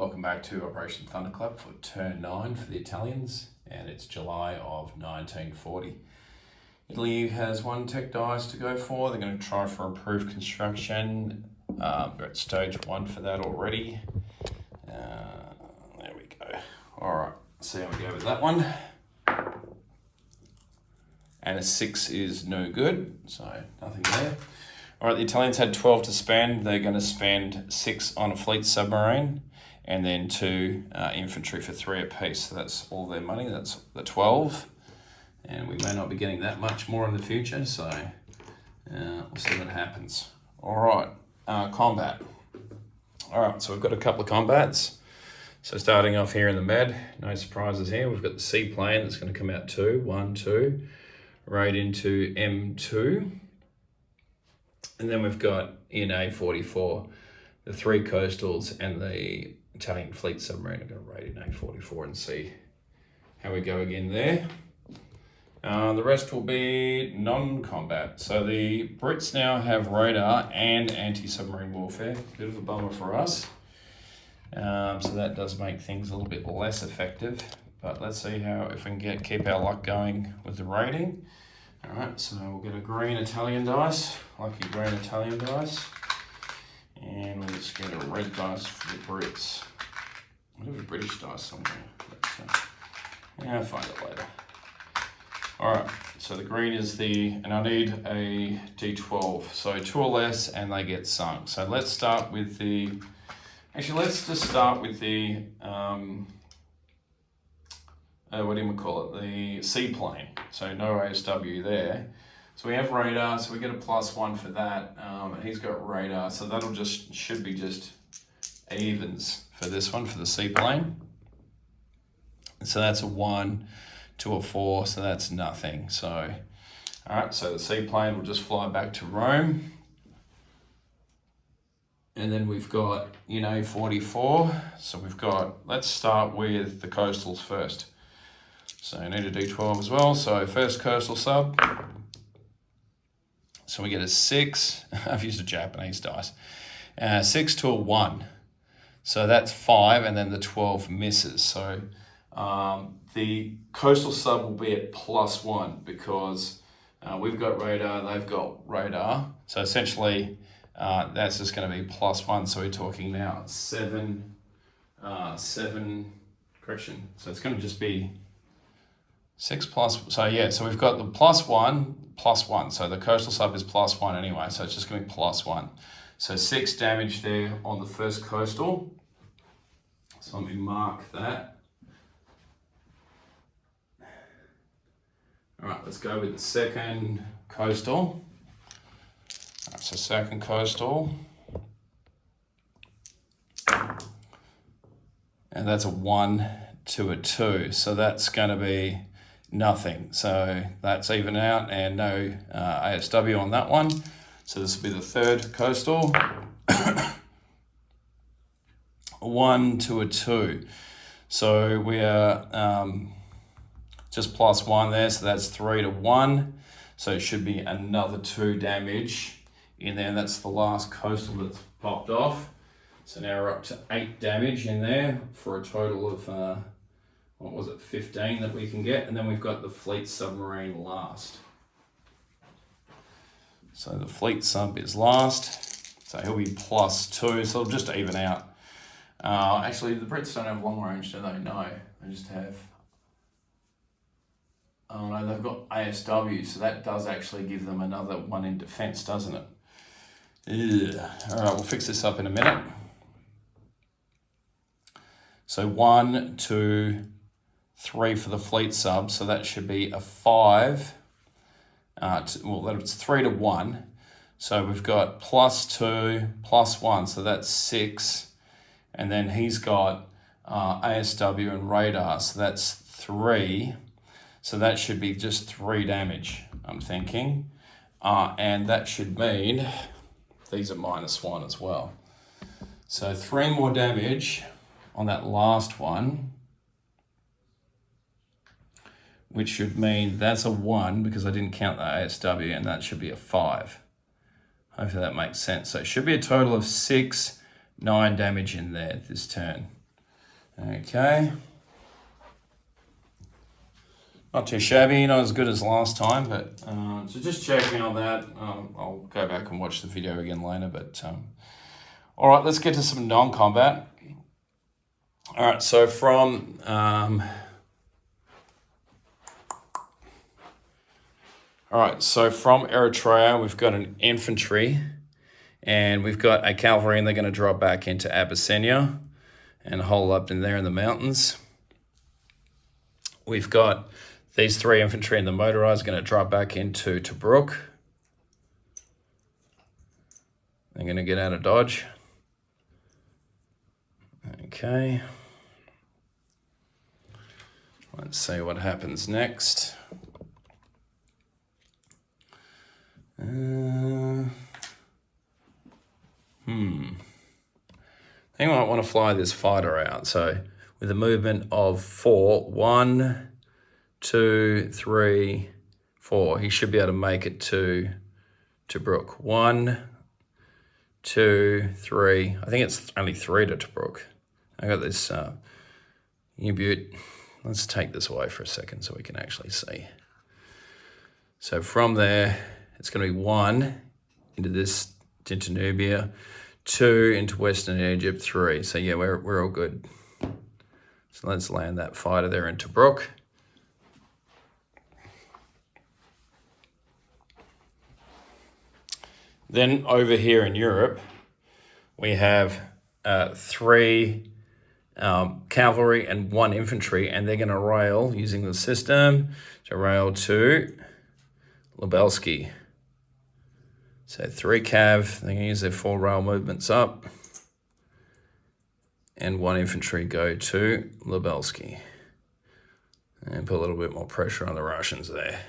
Welcome back to Operation Thunderclap for turn 9 for the Italians, and it's July of 1940. Italy has one tech dice to go for. They're going to try for improved construction. They're at stage 1 for that already. There we go. Alright, see how we go with that one. And a 6 is no good, so nothing there. Alright, the Italians had 12 to spend. They're going to spend 6 on a fleet submarine and then 2 infantry for 3 apiece. So that's all their money. That's the 12. And we may not be getting that much more in the future, so we'll see what happens. Alright, combat. Alright, so we've got a couple of combats. So starting off here in the med, no surprises here. We've got the seaplane that's going to come out 2, 1, 2, right into M2. And then we've got in A44, the 3 coastals and the Italian fleet submarine. I'm going to rate in A44 and see how we go again there. The rest will be non-combat. So the Brits now have radar and anti-submarine warfare. Bit of a bummer for us. So that does make things a little bit less effective. But let's see if we can keep our luck going with the rating. Alright, so we'll get a green Italian dice, lucky green Italian dice, and let's get a red dice for the Brits. I have a British dice somewhere, but yeah, I'll find it later. Alright, so the green is and I need a D12, so 2 or less and they get sunk. So let's start with let's just start with the, the seaplane. So no ASW there. So we have radar, so we get a +1 for that. And he's got radar, so that'll should be just evens for this one, for the seaplane. So that's a 1 to a 4, so that's nothing. So, all right, so the seaplane will just fly back to Rome. And then we've got, A44. So let's start with the coastals first. So I need a D12 as well. So first coastal sub. So we get a 6. I've used a Japanese dice. 6 to a 1. So that's 5, and then the 12 misses. So the coastal sub will be at +1 because we've got radar, they've got radar. So essentially that's just going to be +1. So we're talking now 7, correction. So it's going to just be 6 plus, so yeah, so we've got the +1. So the coastal sub is +1 anyway, so it's just going to be +1. So 6 damage there on the first coastal. So let me mark that. All right, let's go with the second coastal. All right, so second coastal. And that's a 1 to a 2. So that's going to be nothing. So that's even out and no ASW on that one. So this will be the third coastal. 1 to a 2. So we are just +1 there. So that's 3 to 1. So it should be another 2 damage in there. That's the last coastal that's popped off. So now we're up to 8 damage in there for a total of 15 that we can get, and then we've got the fleet submarine last. So the fleet sub is last, so he'll be +2, so it'll just even out. Actually, the Brits don't have long range, do they? No, they just have, oh no, they've got ASW, so that does actually give them another 1 in defense, doesn't it? Yeah. All right, we'll fix this up in a minute. So 1, 2, 3 for the fleet sub, so that should be a 5. That's 3 to 1. So we've got +2, +1, so that's 6. And then he's got ASW and radar, so that's 3. So that should be just 3 damage, I'm thinking. And that should mean these are -1 as well. So 3 more damage on that last one, which should mean that's a 1 because I didn't count the ASW, and that should be a 5. Hopefully that makes sense. So it should be a total of 6, 9 damage in there this turn. Okay. Not too shabby, not as good as last time, but so just checking on that. I'll go back and watch the video again later, but all right, let's get to some non-combat. All right, so from Eritrea, we've got an infantry, and we've got a cavalry, and they're going to drop back into Abyssinia and hole up in there in the mountains. We've got these 3 infantry and the motorized going to drop back into Tobruk. They're going to get out of dodge. Okay. Let's see what happens next. I think I might want to fly this fighter out. So with a movement of 4, 1, 2, 3, 4, he should be able to make it to Tobruk. 1, 2, 3. I think it's only 3 to Tobruk. I got this U-Butte. Let's take this away for a second so we can actually see. So from there, it's going to be 1 into Nubia, 2 into Western Egypt, 3. So yeah, we're all good. So let's land that fighter there in Tobruk. Then over here in Europe, we have 3 cavalry and 1 infantry, and they're going to rail using the system to rail to Lubelski. So 3 cav, they can use their 4 rail movements up, and 1 infantry go to Lubelski. And put a little bit more pressure on the Russians there.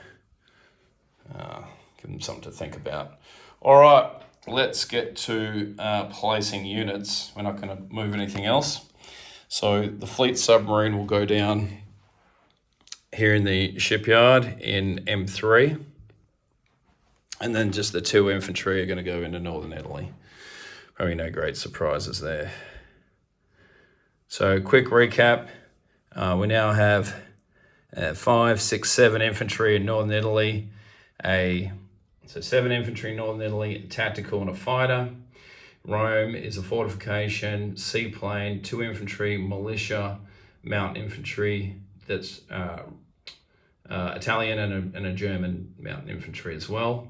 Give them something to think about. All right, let's get to placing units. We're not going to move anything else. So the fleet submarine will go down here in the shipyard in M3. And then just the 2 infantry are going to go into northern Italy. Probably no great surprises there. So quick recap. We now have 5, 6, 7 infantry in northern Italy. So 7 infantry in northern Italy, a tactical and a fighter. Rome is a fortification, seaplane, 2 infantry, militia, mountain infantry. That's Italian and a German mountain infantry as well.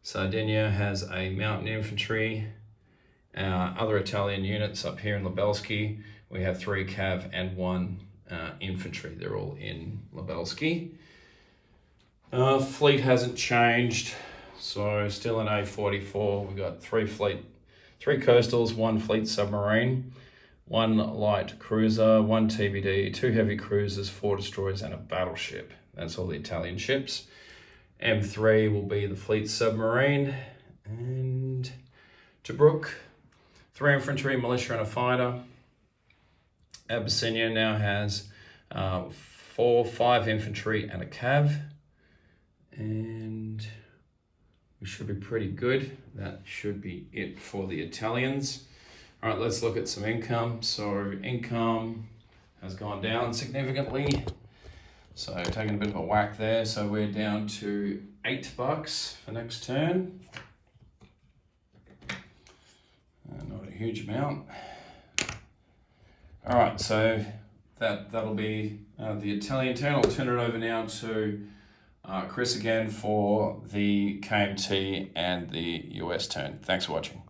Sardinia has a mountain infantry. Other Italian units up here in Lubelski, we have 3 cav and 1 infantry. They're all in Lubelski. Fleet hasn't changed, so still an A44. We've got 3 coastals, 1 fleet submarine, 1 light cruiser, 1 TBD, 2 heavy cruisers, 4 destroyers, and a battleship. That's all the Italian ships. M3 will be the fleet submarine, and Tobruk, 3 infantry, militia, and a fighter. Abyssinia now has 5 infantry and a cav, and we should be pretty good. That should be it for the Italians. All right, let's look at some income. So income has gone down significantly. So taking a bit of a whack there. So we're down to $8 for next turn. Not a huge amount. All right, so that'll be the Italian turn. I'll turn it over now to Chris again for the KMT and the US turn. Thanks for watching.